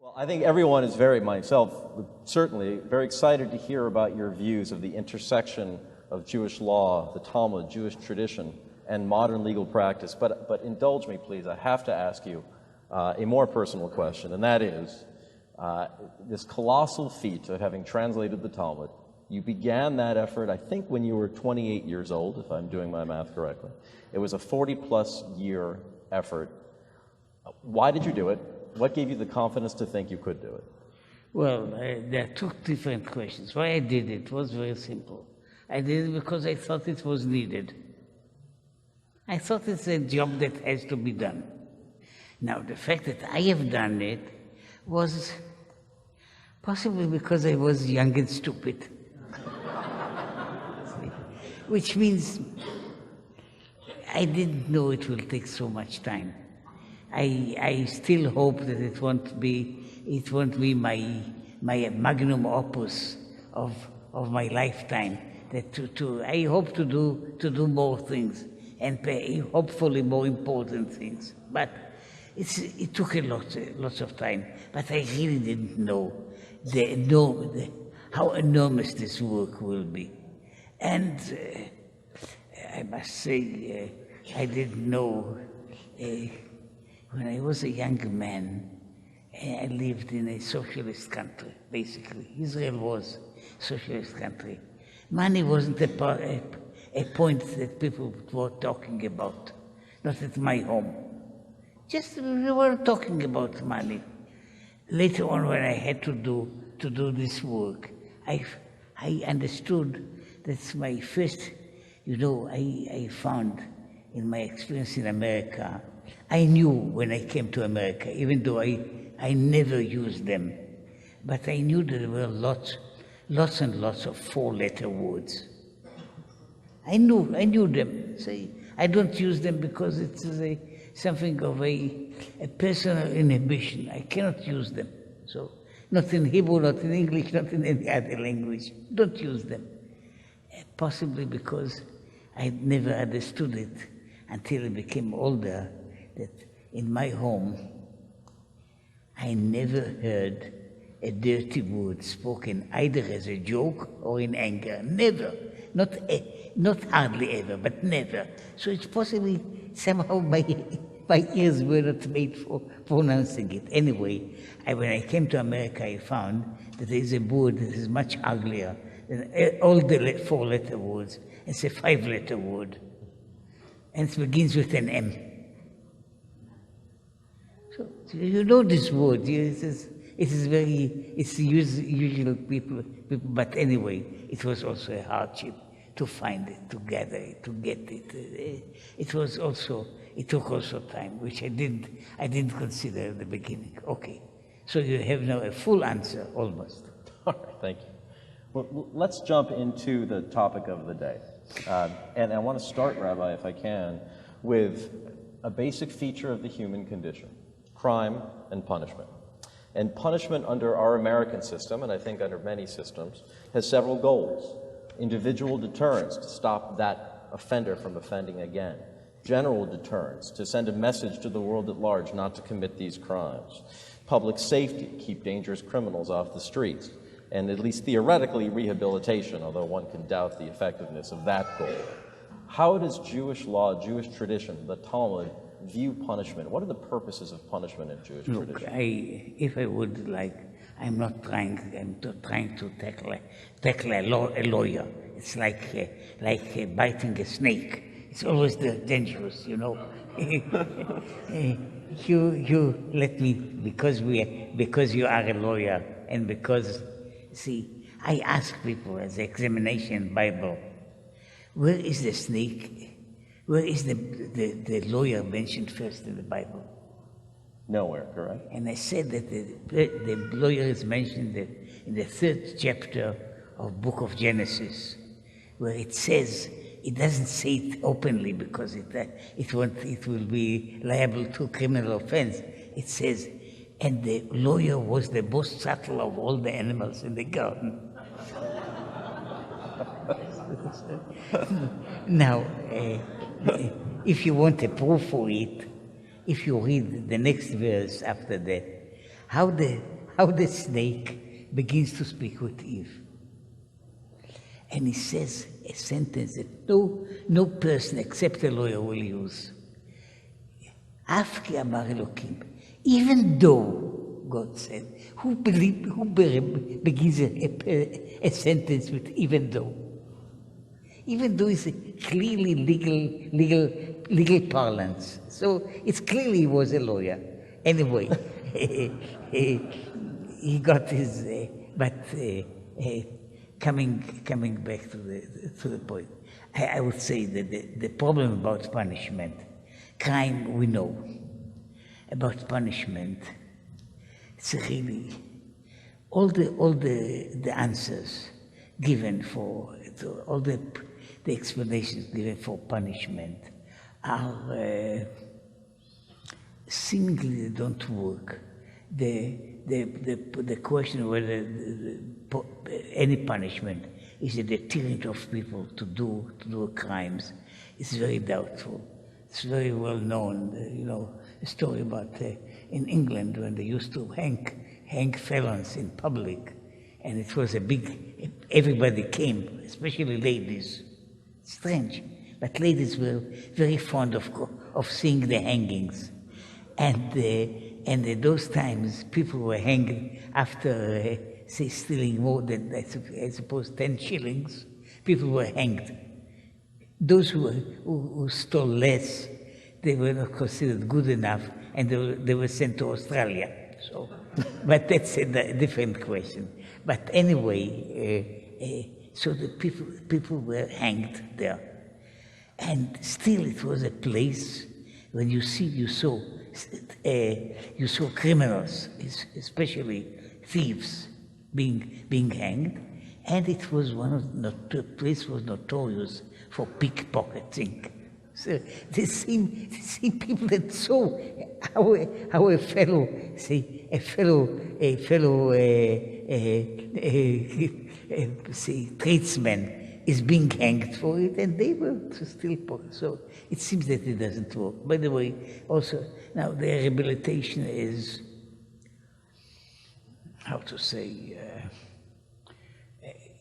Well, I think everyone is myself certainly, very excited to hear about your views of the intersection of Jewish law, the Talmud, Jewish tradition, and modern legal practice. But indulge me, please. I have to ask you a more personal question, and that is this colossal feat of having translated the Talmud. You began that effort, I think, when you were 28 years old, if I'm doing my math correctly. It was a 40-plus year effort. Why did you do it? What gave you the confidence to think you could do it? Well, there are two different questions. Why I did it was very simple. I did it because I thought it was needed. I thought it's a job that has to be done. Now, the fact that I have done it was possibly because I was young and stupid. Which means I didn't know it will take so much time. I still hope that it won't be my magnum opus of my lifetime. That I hope to do more things and hopefully more important things. But it took lots of time. But I really didn't know how enormous this work will be. And I must say, I didn't know, when I was a young man, I lived in a socialist country, basically. Israel was a socialist country. Money wasn't a point that people were talking about, not at my home. Just we weren't talking about money. Later on, when I had to do this work, I understood that's my first, I found in my experience in America, I knew when I came to America, even though I never used them, but I knew there were lots and lots of four-letter words. I knew them. See, I don't use them because it's something of a personal inhibition. I cannot use them. So, not in Hebrew, not in English, not in any other language. Don't use them. Possibly because I never understood it until I became older, that in my home, I never heard a dirty word spoken either as a joke or in anger. Never. Not hardly ever, but never. So it's possibly somehow my ears were not made for pronouncing it. Anyway, when I came to America, I found that there is a word that is much uglier than all the four-letter words. It's a five-letter word, and it begins with an M. So you know this word. It's usual people. But anyway, it was also a hardship to find it, to gather it, to get it. It took also time, which I didn't consider at the beginning. Okay, so you have now a full answer, almost. All right, thank you. Well, let's jump into the topic of the day. And I want to start, Rabbi, if I can, with a basic feature of the human condition, crime and punishment. And punishment under our American system, and I think under many systems, has several goals. Individual deterrence, to stop that offender from offending again. General deterrence, to send a message to the world at large not to commit these crimes. Public safety, keep dangerous criminals off the streets. And at least theoretically, rehabilitation, although one can doubt the effectiveness of that goal. How does Jewish law, Jewish tradition, the Talmud, view punishment? What are the purposes of punishment in Jewish tradition? If I would I'm not trying to tackle a lawyer. It's like biting a snake. It's always dangerous, You let me, because you are a lawyer, and because, see, I ask people as examination Bible, where is the snake? Where is the lawyer mentioned first in the Bible? Nowhere, correct? And I said that the lawyer is mentioned in the 3rd chapter of book of Genesis, where it says, it doesn't say it openly because it will be liable to criminal offense. It says, and the lawyer was the most subtle of all the animals in the garden. Now, if you want a proof for it, if you read the next verse after that, how the snake begins to speak with Eve. And he says a sentence that no person except a lawyer will use. Afki amar Elokim. Even though, God said, who begins a sentence with even though? Even though it's a clearly legal parlance. So it's clearly he was a lawyer. Anyway, he got his, coming back to the point, I would say that the problem about punishment, crime we know. About punishment, it's really all the answers given for all the explanations given for punishment are seemingly they don't work. The question whether any punishment is a deterrent of people to do crimes is very doubtful. It's very well known, a story about in England when they used to hang felons in public, and it was everybody came, especially ladies. Strange, but ladies were very fond of seeing the hangings, and in those times people were hanging after stealing more than I suppose 10 shillings. People were hanged. Those who stole less, they were not considered good enough, and they were sent to Australia. So, but that's a different question. But anyway, so the people were hanged there, and still it was a place when you saw criminals, especially thieves, being hanged, and it was the place was notorious for pickpocketing. So they seem people that saw how a fellow tradesman is being hanged for it, and they were to steal pocket. So it seems that it doesn't work. By the way, also now the rehabilitation is how to say.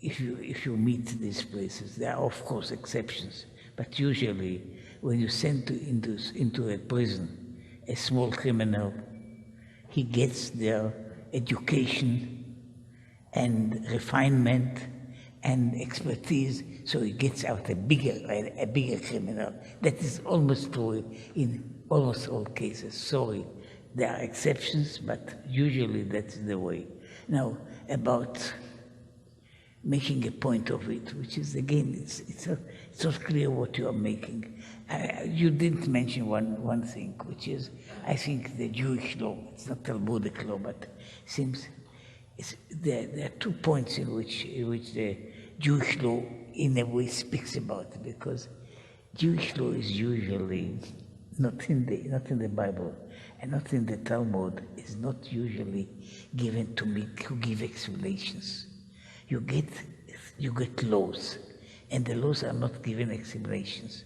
If you meet these places, there are of course exceptions, but usually when you send into a prison a small criminal, he gets their education and refinement and expertise, so he gets out a bigger criminal. That is almost true in almost all cases. Sorry, there are exceptions, but usually that's the way. Now about making a point of it, which is again, it's not clear what you are making. You didn't mention one thing, which is, I think, the Jewish law. It's not Talmudic law, but seems there are 2 points in which the Jewish law, in a way, speaks about it, because Jewish law is usually not in the Bible and not in the Talmud. Is not usually given to give explanations. You get laws, and the laws are not given explanations.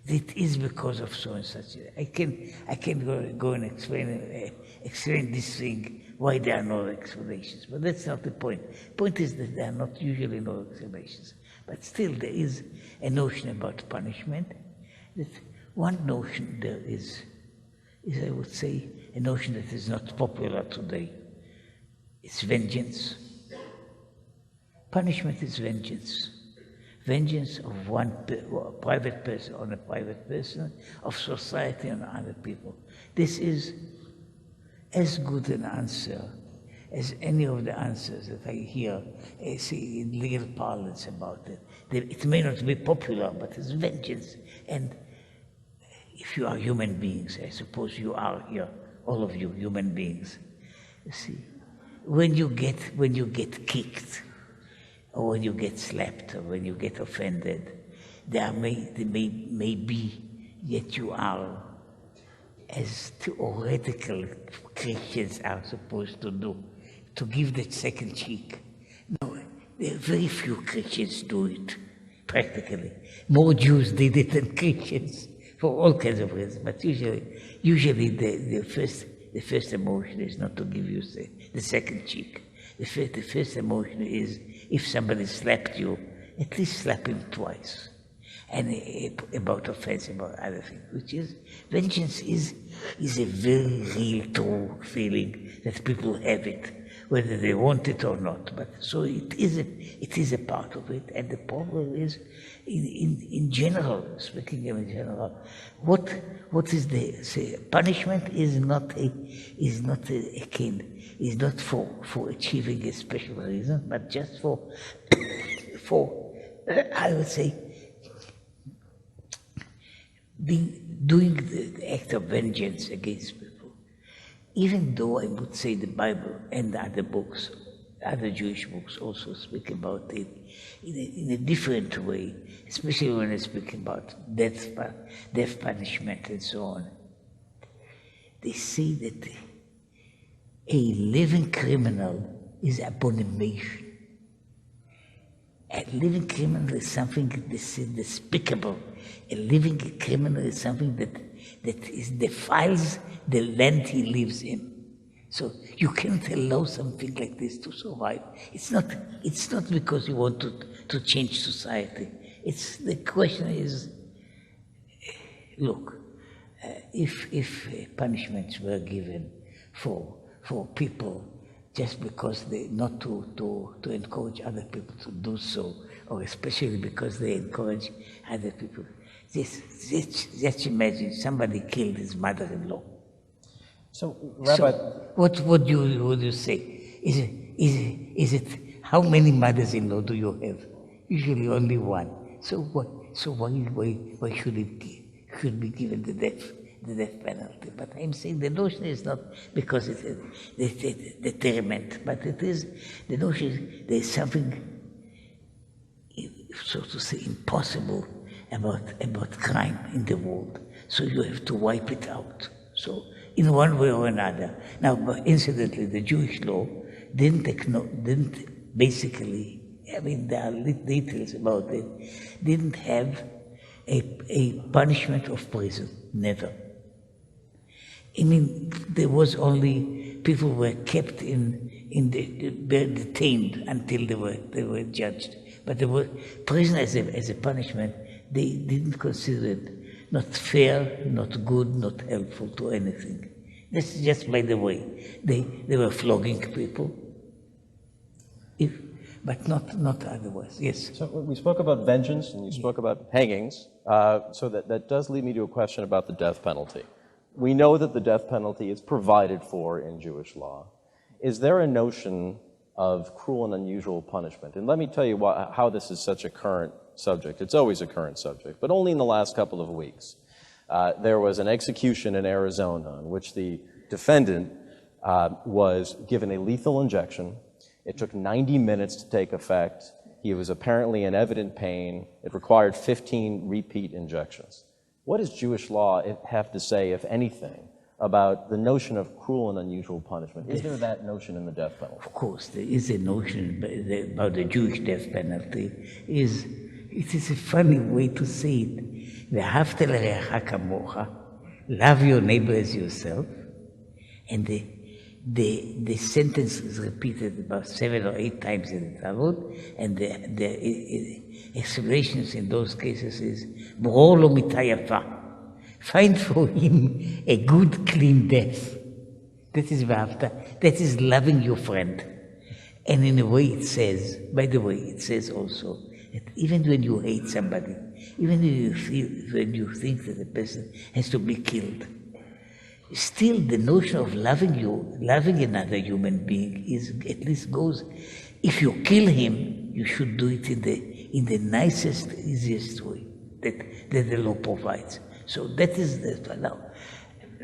It is because of so and such. I can go and explain this thing why there are no explanations, but that's not the point. The point is that there are not usually no explanations, but still there is a notion about punishment. That one notion there is I would say a notion that is not popular today. It's vengeance. Punishment is vengeance. Vengeance of one private person on a private person, of society on other people. This is as good an answer as any of the answers that I hear see in legal parlance about it. It may not be popular, but it's vengeance. And if you are human beings, I suppose you are here, all of you human beings. You see, when you get kicked, or when you get slapped, or when you get offended, there may be, yet you are, as theoretical Christians are supposed to do, to give that second cheek. No, there are very few Christians do it, practically. More Jews did it than Christians, for all kinds of reasons, but usually the first the first emotion is not to give you the second cheek. The first emotion is, if somebody slapped you, at least slap him twice. And about offense, about other things, which is, vengeance is a very real, true feeling that people have it, whether they want it or not. But so it is a part of it, and the problem is, in general, speaking in general, what is the punishment is not a kind, is not for achieving a special reason, but just for I would say, doing the act of vengeance against people. Even though I would say the Bible and other books, other Jewish books also speak about it in a different way, especially when they speak about death punishment and so on. They say that a living criminal is abomination. A living criminal is something despicable. A living criminal is something that defiles the land he lives in. So you can't allow something like this to survive. It's not because you want to change society. The question is, look, if punishments were given for people just because they not to encourage other people to do so, or especially because they encourage other people. Just imagine somebody killed his mother-in-law. So, Rabbi, what do you say? Is it how many mothers-in-law do you have? Usually only one. So why should be given the death penalty? But I'm saying the notion is not because it's a deterrent, but it is the notion there is something, so to say, impossible about crime in the world. So you have to wipe it out. So in one way or another. Now, incidentally, the Jewish law didn't basically, I mean, there are details about it, didn't have a punishment of prison, never. I mean, there was only, people were kept detained until they were judged. But there was prison as a punishment. They didn't consider it not fair, not good, not helpful to anything. That's just by the way. They were flogging people, but not otherwise. Yes? So we spoke about vengeance and you spoke about hangings. So that does lead me to a question about the death penalty. We know that the death penalty is provided for in Jewish law. Is there a notion of cruel and unusual punishment? And let me tell you how this is such a current subject. It's always a current subject, but only in the last couple of weeks. There was an execution in Arizona in which the defendant was given a lethal injection. It took 90 minutes to take effect. He was apparently in evident pain. It required 15 repeat injections. What does Jewish law have to say, if anything, about the notion of cruel and unusual punishment? Is there that notion in the death penalty? Of course, there is a notion about the Jewish death penalty. It is a funny way to say it. Ve'ahavta l'reacha kamocha, love your neighbor as yourself. And the sentence is repeated about 7 or 8 times in the Talmud, and the explanations in those cases is B'ro lo mitayafa. Find for him a good, clean death. That is ve'ahavta. That is loving your friend. And in a way it says, by the way, it says also that even when you hate somebody, even when you think that a person has to be killed, still the notion of loving another human being is at least goes. If you kill him, you should do it in the nicest, easiest way that the law provides. So that is the now.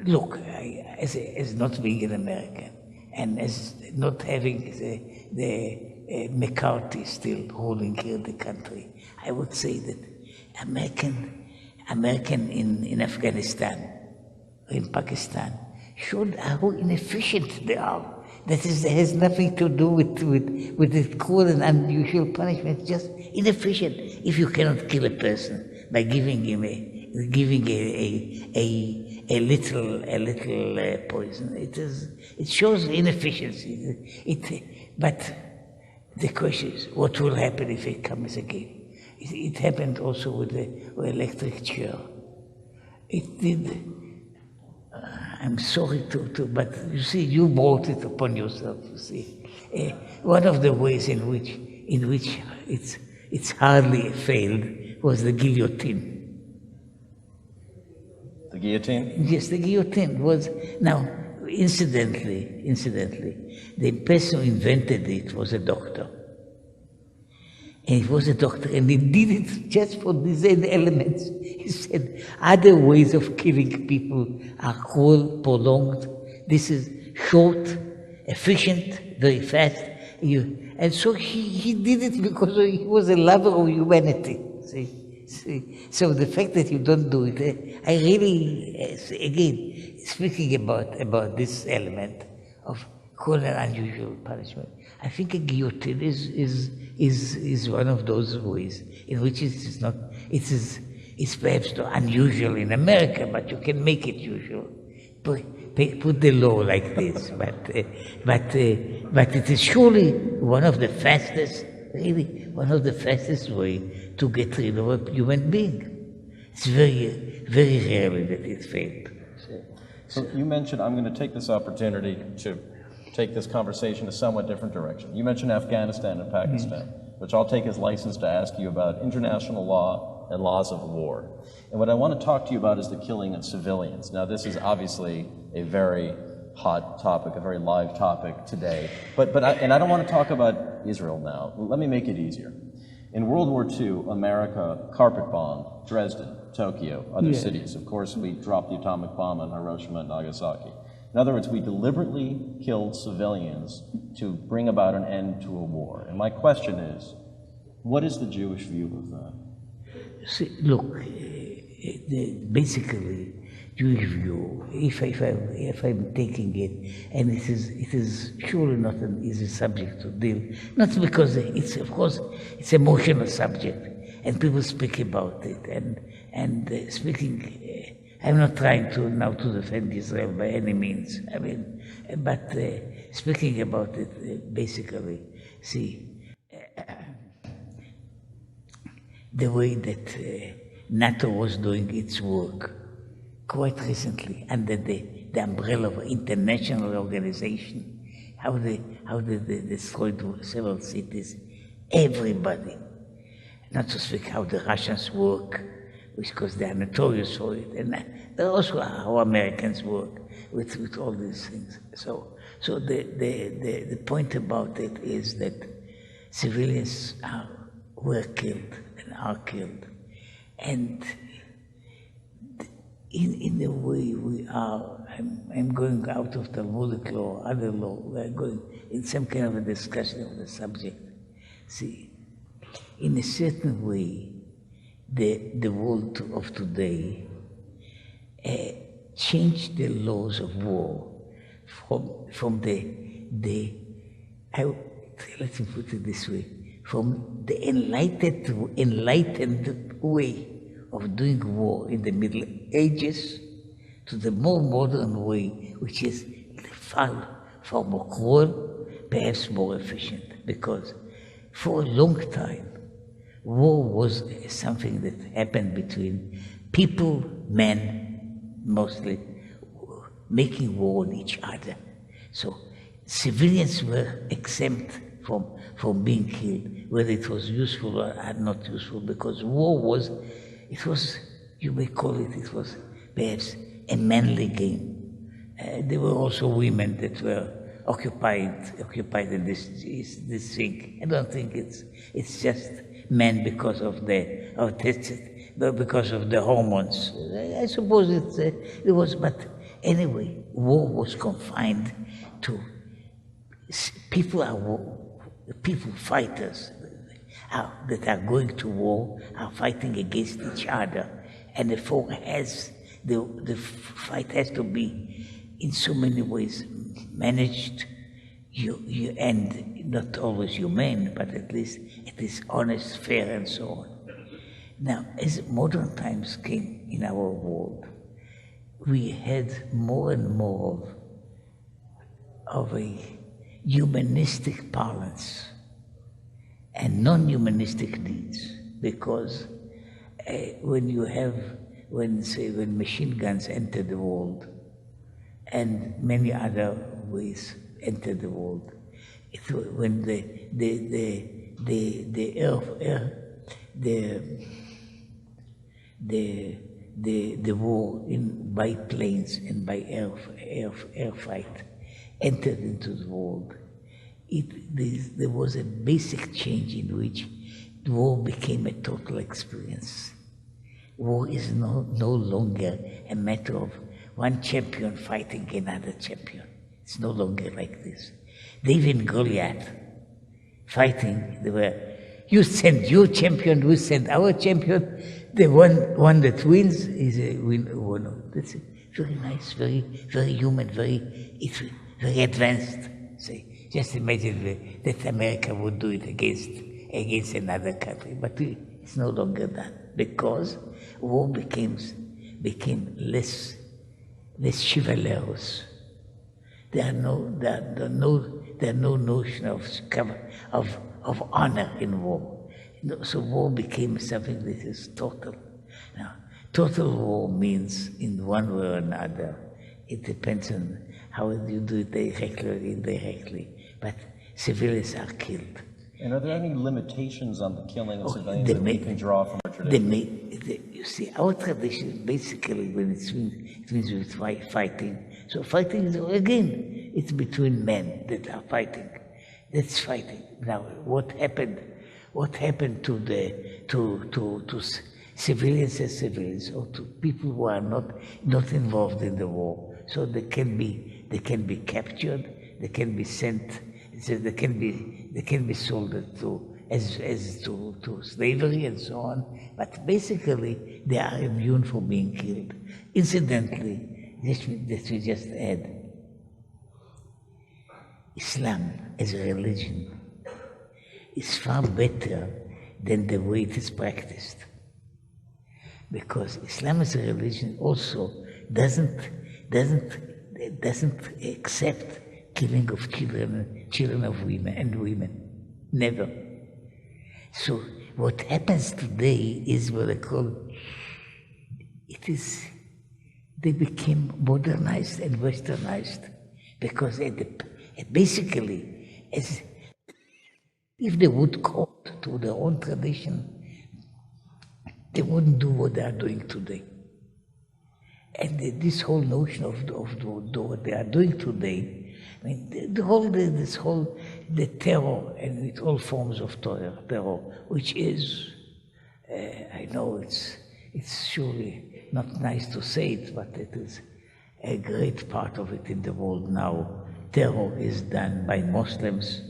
Look, as not being an American and as not having the McCarthy still ruling here the country, I would say that American in Afghanistan, in Pakistan, showed how inefficient they are. That has nothing to do with the cruel and unusual punishment, just inefficient. If you cannot kill a person by giving him a giving a little poison. It shows inefficiency. But the question is, what will happen if it comes again? It happened also with the electric chair. It did. I'm sorry but you see, you brought it upon yourself. You see, one of the ways in which it's hardly failed was the guillotine. The guillotine? Yes, the guillotine was. Now, incidentally, the person who invented it was a doctor. And he was a doctor, and he did it just for these elements. He said, other ways of killing people are cruel, prolonged. This is short, efficient, very fast. And so he did it because he was a lover of humanity. See? So the fact that you don't do it, I really, again, speaking about this element of cruel and unusual punishment, I think a guillotine is one of those ways in which it's perhaps not unusual in America, but you can make it usual. Put the law like this, but it is surely one of the fastest way to get rid of a human being. It's very, very rarely that it failed. So you mentioned, I'm going to take this opportunity to take this conversation in a somewhat different direction. You mentioned Afghanistan and Pakistan, which I'll take as license to ask you about international law and laws of war. And what I want to talk to you about is the killing of civilians. Now, this is obviously a very hot topic, a very live topic today. But I don't want to talk about Israel now. Let me make it easier. In World War II, America carpet bombed Dresden, Tokyo, other cities. Of course, we dropped the atomic bomb on Hiroshima and Nagasaki. In other words, we deliberately killed civilians to bring about an end to a war. And my question is, what is the Jewish view of that? See, look, basically, Jewish view, if I'm taking it, and it is surely not an easy subject to deal, not because it's an emotional subject, and people speak about it, and speaking, I'm not trying to defend Israel by any means, but speaking about it, basically, see, the way that NATO was doing its work quite recently under the umbrella of an international organization, how they destroyed several cities, everybody. Not to speak how the Russians work, because they are notorious for it, and also how Americans work with all these things. So the point about it is that civilians were killed and are killed, and in a way we are. I'm going out of Talmudic law, other law. We are going in some kind of a discussion of the subject. See, in a certain way, the world of today changed the laws of war from the let me put it this way, from the enlightened way of doing war in the Middle Ages to the more modern way, which is far more cruel, perhaps more efficient, because for a long time, war was something that happened between people, men mostly, making war on each other. So civilians were exempt from being killed, whether it was useful or not useful, because war was, you may call it was perhaps a manly game. There were also women that were occupied in this thing. I don't think it's just men because of the hormones. I suppose it was, but anyway, war was confined to people fighters that are going to war are fighting against each other, and therefore the fight has to be in so many ways managed, and not always humane, but at least it is honest, fair, and so on. Now, as modern times came in our world, we had more and more of a humanistic balance and non-humanistic needs, because when machine guns enter the world and many other ways enter the world, when the war by planes and by air fight entered into the world, there was a basic change in which the war became a total experience. War is no longer a matter of one champion fighting another champion. It's no longer like this. David and Goliath fighting, they were, you send your champion, we send our champion. The one that wins is a winner. That's it. Very nice, very human, very advanced. Say, just imagine that America would do it against another country, but it's no longer that, because war became less chivalrous. There are no notion of honor in war. So war became something that is total. Now, total war means in one way or another, it depends on how you do it, directly or indirectly, but civilians are killed. And are there any limitations on the killing of civilians that we can draw from our tradition? You see, our tradition, basically, when it means with fighting. So fighting is, again, it's between men that are fighting. That's fighting. Now, what happened to civilians as civilians, or to people who are not involved in the war? So they can be captured, they can be sent, so they can be sold to slavery and so on. But basically, they are immune from being killed. Incidentally, let me just add, Islam as a religion is far better than the way it is practiced, because Islam as a religion also doesn't accept killing of children of women and women, never. So what happens today is what I call they became modernized and westernized, because basically, as if they would code to their own tradition, they wouldn't do what they are doing today. And this whole notion of what they are doing today, I mean, the terror, and with all forms of terror, which is, I know it's surely not nice to say it, but it is a great part of it in the world now. Terror is done by Muslims,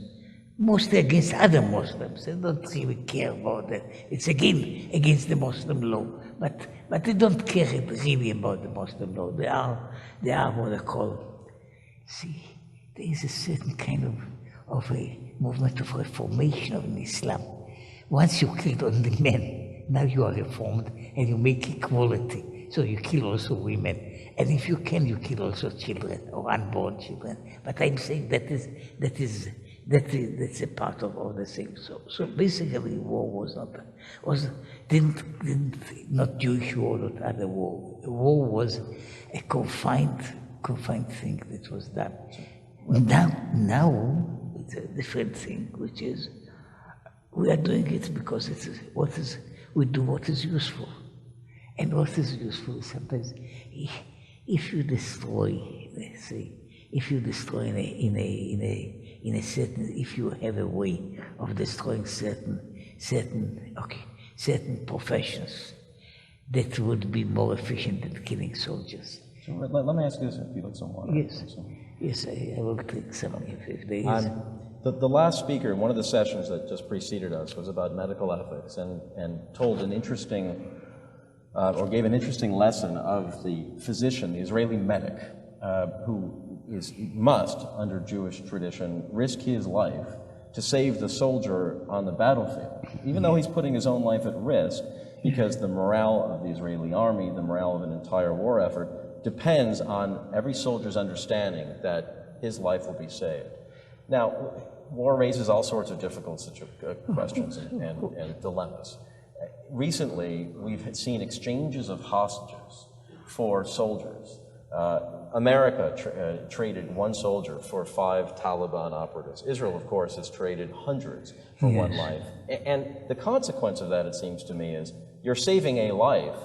mostly against other Muslims. They don't really care about that. It's again against the Muslim law, but they don't care really about the Muslim law. They are what I call. See, there is a certain kind of a movement of reformation of Islam. Once you killed only men, now you are reformed and you make equality. So you kill also women, and if you can, you kill also children or unborn children. But I'm saying that's a part of the thing. So basically, war not Jewish war, not other war. War was a confined thing that was done. Now it's a different thing, which is we are doing it because we do what is useful, and what is useful is sometimes if you destroy, let's say, if you destroy in a certain, if you have a way of destroying certain professions, that would be more efficient than killing soldiers. So let me ask you this, if you'd like some water. Yes, I will take some if there is. The last speaker in one of the sessions that just preceded us was about medical ethics and told an interesting, or gave an interesting lesson of the physician, the Israeli medic, who must, under Jewish tradition, risk his life to save the soldier on the battlefield. Even though he's putting his own life at risk, because the morale of the Israeli army, the morale of an entire war effort, depends on every soldier's understanding that his life will be saved. Now, war raises all sorts of difficult questions and dilemmas. Recently, we've seen exchanges of hostages for soldiers. America traded one soldier for 5 Taliban operatives. Israel, of course, has traded hundreds for one life. And the consequence of that, it seems to me, is you're saving a life,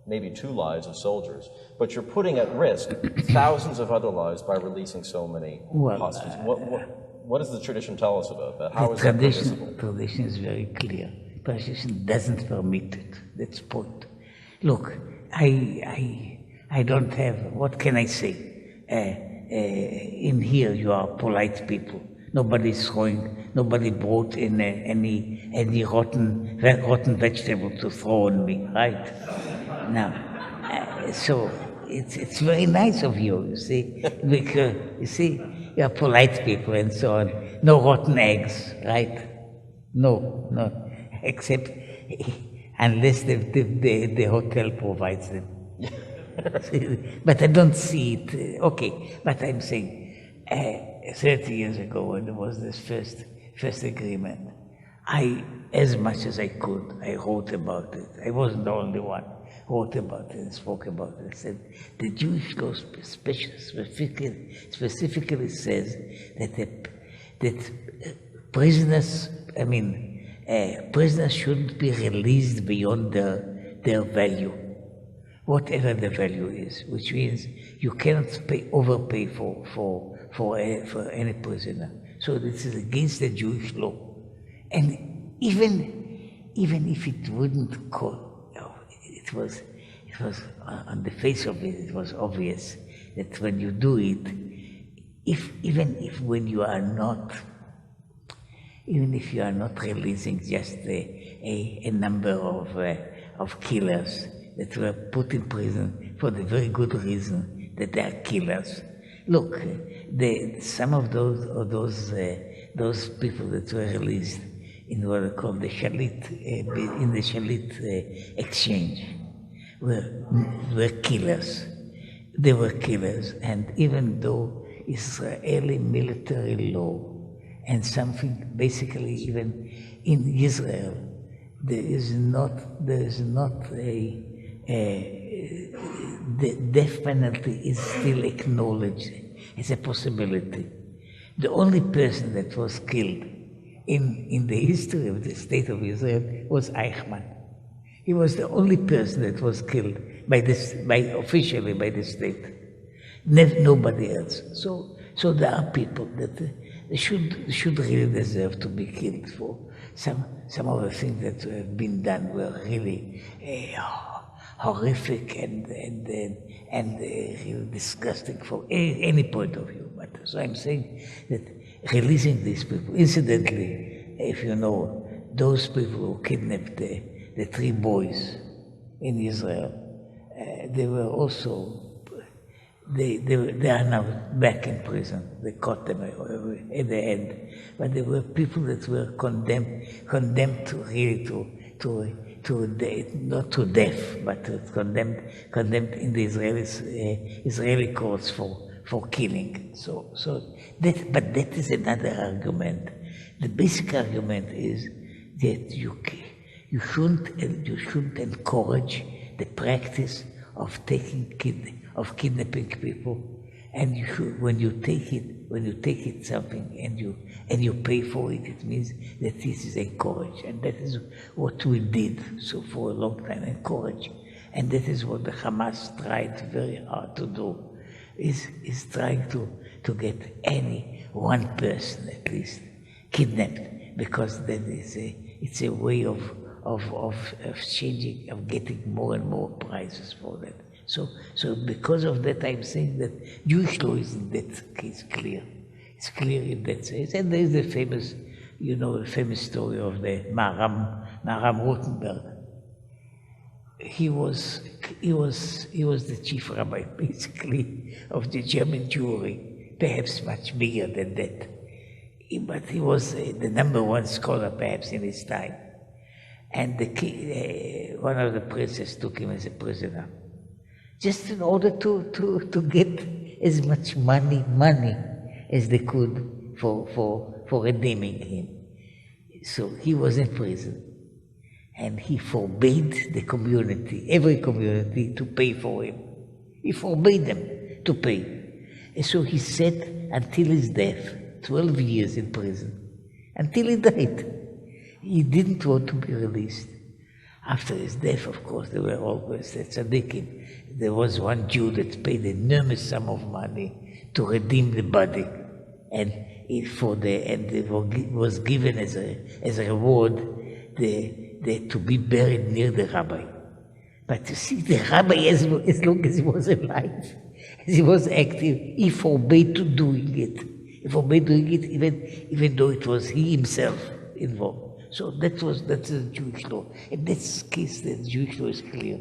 maybe 2 lives of soldiers, but you're putting at risk thousands of other lives by releasing so many hostages. What does the tradition tell us about that? How is that permissible? The tradition is very clear. Tradition doesn't permit it. That's the point. Look, I don't have, what can I say? In here you are polite people. Nobody brought in any rotten vegetable to throw on me, right? Now, so it's very nice of you, you see, because you see, you are polite people and so on. No rotten eggs, right? No, except unless the hotel provides them. But I don't see it. Okay, but I'm saying 30 years ago when there was this first agreement, as much as I could, I wrote about it. I wasn't the only one. Wrote about it and spoke about it. I said the Jewish law specifically says that prisoners, prisoners shouldn't be released beyond their value, whatever the value is, which means you cannot overpay for any prisoner. So this is against the Jewish law. And even if it wouldn't it was on the face of it was obvious that when you do it, even if you are not releasing just a number of killers that were put in prison for the very good reason that they are killers. Look, some of those people that were released in what are called the Shalit, in the Shalit exchange, were killers. They were killers, and even though Israeli military law and something basically even in Israel, the death penalty is still acknowledged as a possibility. The only person that was killed in the history of the state of Israel was Eichmann. He was the only person that was killed officially by the state. Nobody else. So there are people that should really deserve to be killed for some of the things that have been done were really horrific and really disgusting from any point of view. But so I'm saying that releasing these people, incidentally, if you know, those people who kidnapped the 3 boys in Israel, they were also, they are now back in prison. They caught them at the end. But there were people that were condemned to really not to death, but condemned in the Israeli courts for killing. But that is another argument. The basic argument is that you shouldn't encourage the practice of kidnapping people, and you should, when you take it something and you pay for it, it means that this is encouraged, and that is what we did so for a long time, encourage, and that is what the Hamas tried very hard to do, is trying to get any one person at least kidnapped, because then it's a way of changing, of getting more and more prizes for that. So because of that, I'm saying that Jewish law is in that case clear. It's clear in that sense. And there is the famous story of the Maharam Rotenberg. He was the chief rabbi, basically, of the German Jewry, perhaps much bigger than that. But he was the number 1 scholar, perhaps, in his time. and the king, one of the princes took him as a prisoner, just in order to get as much money as they could for redeeming him. So he was in prison, and he forbade the community, every community, to pay for him. He forbade them to pay. And so he sat until his death, 12 years in prison, until he died. He didn't want to be released. After his death, of course, there were always the tzaddikim. There was one Jew that paid an enormous sum of money to redeem the body, and it was given as a reward to be buried near the rabbi. But you see, the rabbi, as long as he was alive, as he was active, he forbade doing it. He forbade doing it even though it was he himself involved. So that's the Jewish law. In this case, the Jewish law is clear.